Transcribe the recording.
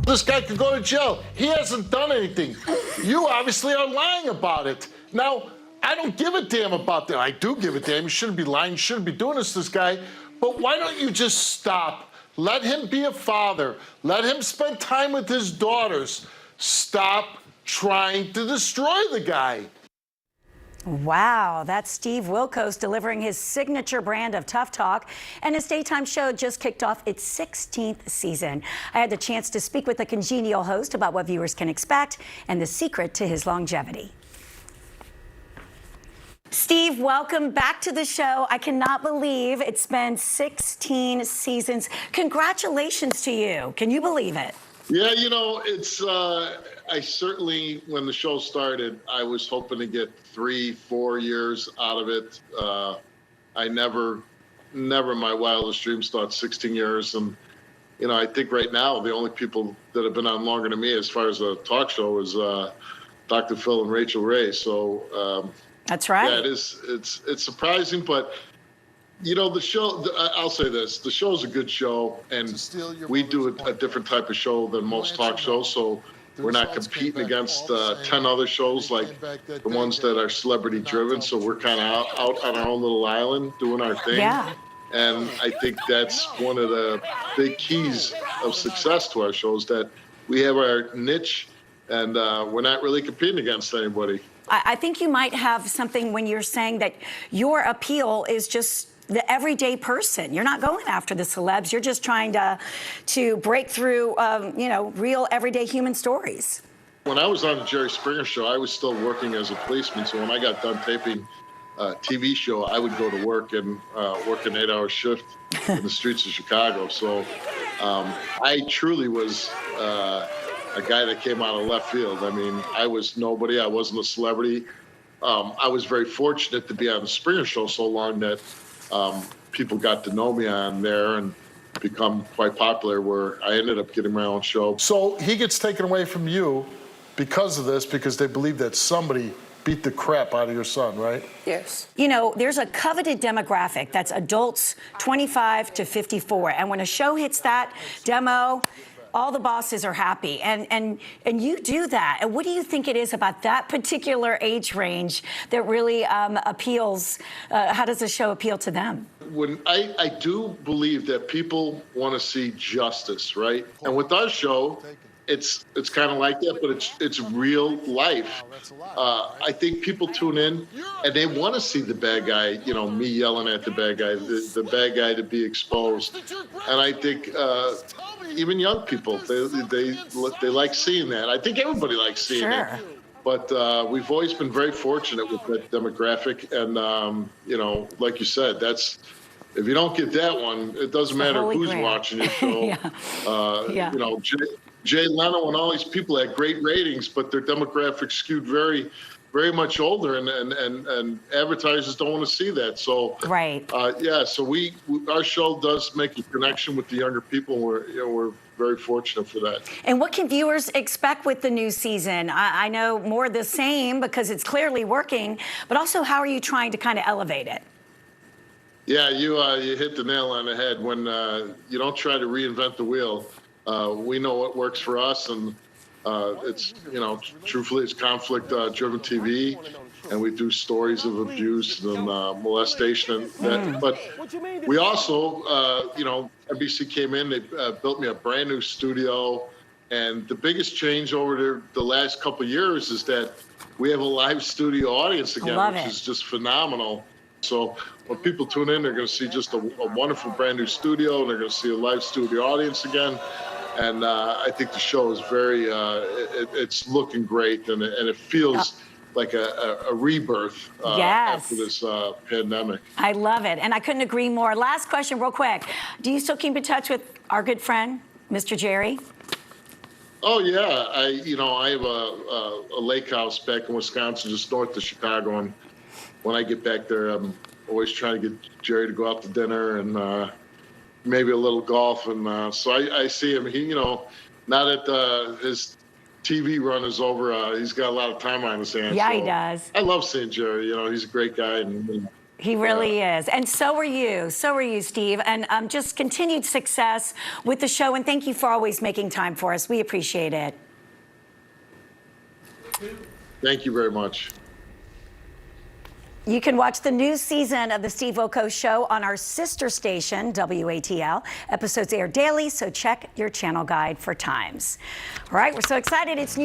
This guy could go to jail. He hasn't done anything. You obviously are lying about it. Now, I don't give a damn about that. I do give a damn. You shouldn't be lying. You shouldn't be doing this guy. But why don't you just stop? Let him be a father. Let him spend time with his daughters. Stop trying to destroy the guy. Wow, that's Steve Wilkos delivering his signature brand of tough talk, and his daytime show just kicked off its 16th season. I had the chance to speak with a congenial host about what viewers can expect and the secret to his longevity. Steve, welcome back to the show. I cannot believe it's been 16 seasons. Congratulations to you. Can you believe it? Yeah, you know, it's, I certainly, when the show started, I was hoping to get 3-4 years out of it. I never in my wildest dreams thought 16 years. And, you know, I think right now, the only people that have been on longer than me as far as a talk show is Dr. Phil and Rachel Ray. So, that's right. Yeah, it's surprising, but you know, the show, I'll say this, the show's a good show, and we do a different type of show than most talk shows, so we're not competing against 10 other shows like the ones that are celebrity driven, so we're kind of out on our own little island doing our thing. Yeah. And I think that's one of the big keys of success to our shows, that we have our niche, and we're not really competing against anybody. I think you might have something when you're saying that your appeal is just the everyday person. You're not going after the celebs. You're just trying to break through, you know, real everyday human stories. When I was on the Jerry Springer show, I was still working as a policeman. So when I got done taping a TV show, I would go to work and work an 8-hour shift in the streets of Chicago. So I truly was a guy that came out of left field. I mean, I was nobody. I wasn't a celebrity. I was very fortunate to be on the Springer show so long that people got to know me on there and become quite popular, where I ended up getting my own show. So he gets taken away from you because of this, because they believe that somebody beat the crap out of your son, right? Yes. You know, there's a coveted demographic that's adults 25 to 54. And when a show hits that demo, all the bosses are happy, and you do that. And what do you think it is about that particular age range that really appeals? How does the show appeal to them? When I do believe that people want to see justice, right? And with our show, it's kind of like that, but it's real life. I think people tune in and they want to see the bad guy, you know, me yelling at the bad guy, the bad guy to be exposed. And I think even young people, they like seeing that. I think everybody likes seeing it. But we've always been very fortunate with that demographic. And, you know, like you said, that's, if you don't get that one, it doesn't matter who's watching your show. You know, Jay Leno and all these people had great ratings, but their demographic skewed very, very much older, and advertisers don't want to see that. So yeah, so our show does make a connection with the younger people. We're very fortunate for that. And what can viewers expect with the new season? I know more of the same because it's clearly working, but also how are you trying to kind of elevate it? Yeah, you hit the nail on the head. When you don't try to reinvent the wheel, we know what works for us, and it's, you know, truthfully, it's conflict-driven TV, and we do stories of abuse and molestation. And that. But we also, you know, NBC came in, they built me a brand new studio, and the biggest change over the last couple of years is that we have a live studio audience again, which is just phenomenal. So when people tune in, they're going to see just a wonderful brand new studio, and they're going to see a live studio audience again. And I think the show is very, it's looking great, and it feels like a rebirth after this pandemic. I love it, and I couldn't agree more. Last question, real quick. Do you still keep in touch with our good friend, Mr. Jerry? Oh, yeah. I have a lake house back in Wisconsin, just north of Chicago, and when I get back there, I'm always trying to get Jerry to go out to dinner and maybe a little golf. And so I see him. He, you know, now that his TV run is over, he's got a lot of time on his hands. Yeah, so he does. I love seeing Jerry. You know, he's a great guy. And He really is. And so are you. So are you, Steve. And just continued success with the show. And thank you for always making time for us. We appreciate it. Thank you very much. You can watch the new season of the Steve Wilkos Show on our sister station, WATL. Episodes air daily, so check your channel guide for times. All right, we're so excited. It's new.